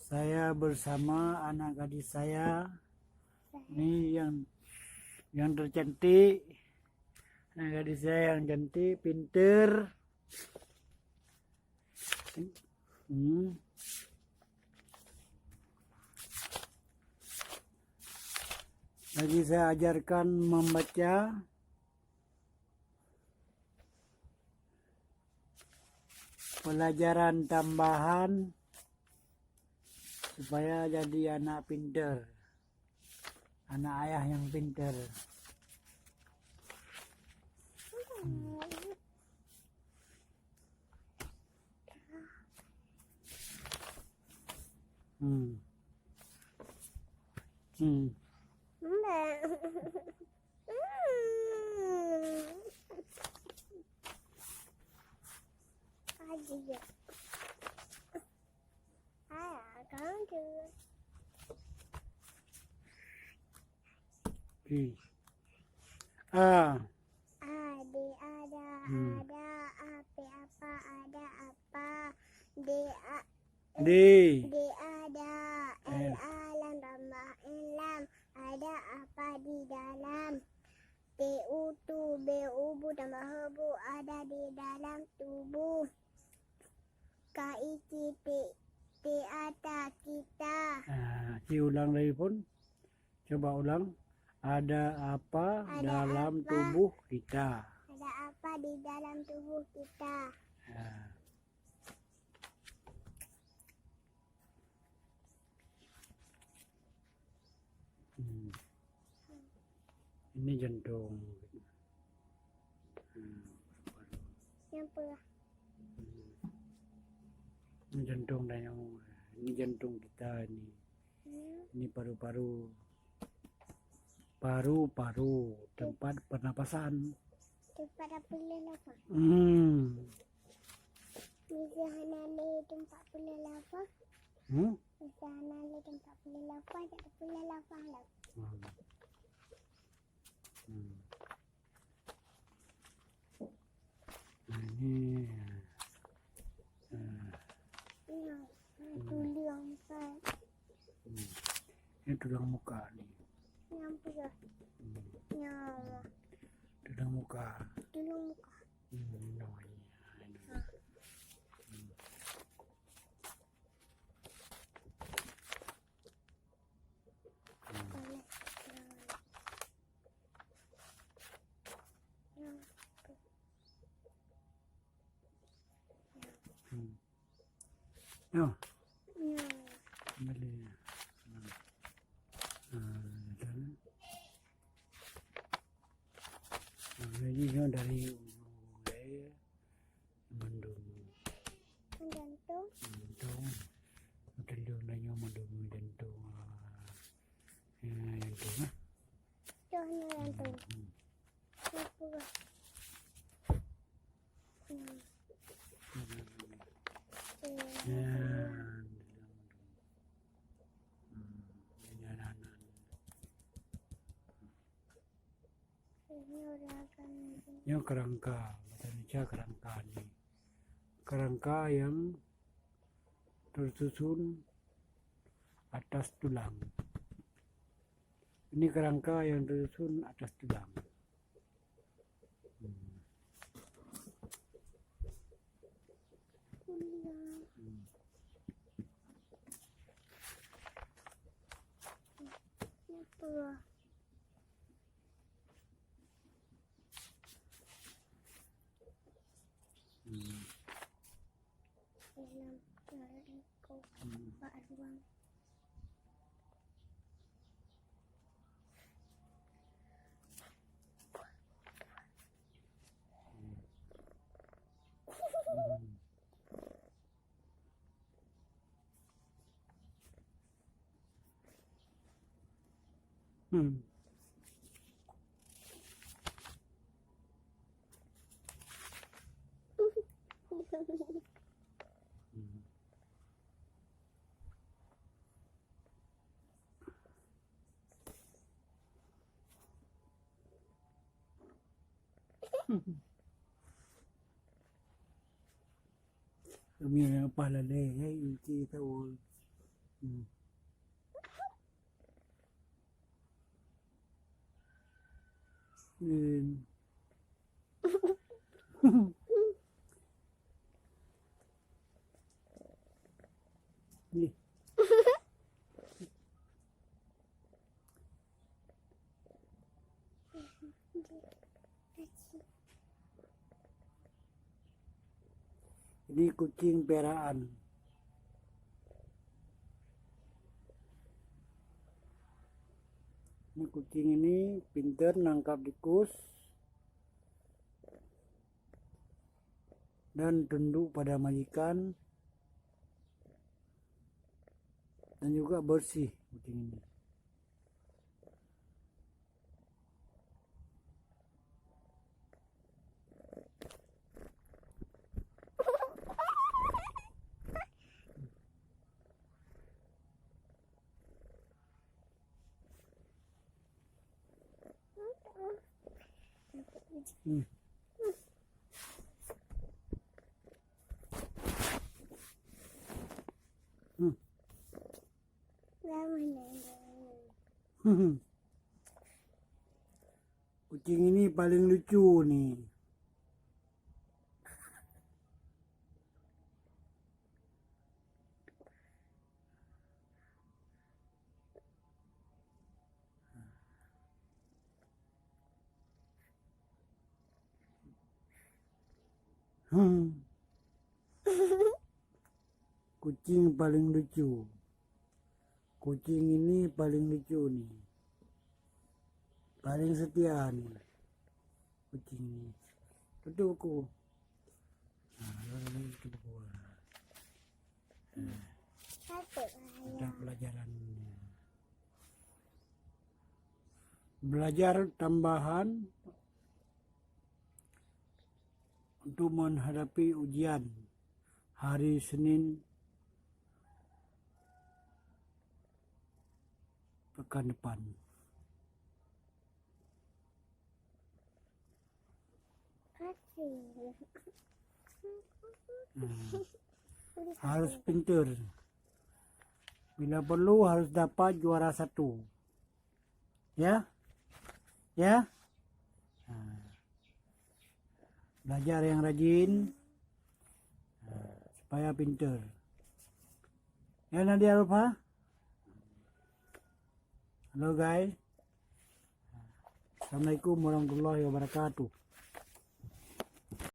Saya bersama anak gadis saya. Ini yang tercantik. Anak gadis saya yang cantik, pinter. Lagi saya ajarkan membaca. Pelajaran tambahan supaya jadi anak pinter, anak ayah yang pinter. A. Ada, ada, api apa, ada apa, D, D. ada, alam tambah ilam, ada apa di dalam, bu tambah hebu, ada di dalam tubuh, atas kita. Ulang lagi pun. Coba ulang. Ada apa dalam tubuh kita? Ada apa di dalam tubuh kita? Ini jantung. Yang pula. Ini jantung dan yang ini jantung kita ini. Ini paru-paru. Paru-paru, tempat pernapasan. Tempat apa lelapa? Misalnya tempat lelapa. Misalnya tempat lelapa, tak lelapa lah. Ini tulang kan. Ini tulang muka nih. Yang pula. Yang Tulang muka. tulang muka. Yo, kembali. Ini kan dari mendung. Jantung. Jantung. Telur nanya mendung jantung. Jantung. Contohnya jantung. Yang pula. Ini kerangka, bahasa Indonesia kerangka nih. Kerangka yang tersusun atas tulang. Ini kerangka yang tersusun atas tulang. Yang pula. Kami yang pahala leh, itu tahu Hmm. Yun. Ni. Ini kucing peraan. Ini kucing ini pintar nangkap tikus dan tunduk pada majikan dan juga bersih kucing ini. Hmm. Hmm. Kucing ini paling lucu nih. Kucing paling lucu. Kucing ini paling lucu nih. Paling setia nih. Kucing ini. Tutup buku. Ada pelajaran. Belajar tambahan untuk menghadapi ujian hari Senin pekan depan. Harus pintar. Bila perlu harus dapat juara 1. Ya? Ya? Belajar yang rajin supaya pintar. Ya Nadia Alfa? Halo guys. Assalamualaikum warahmatullahi wabarakatuh.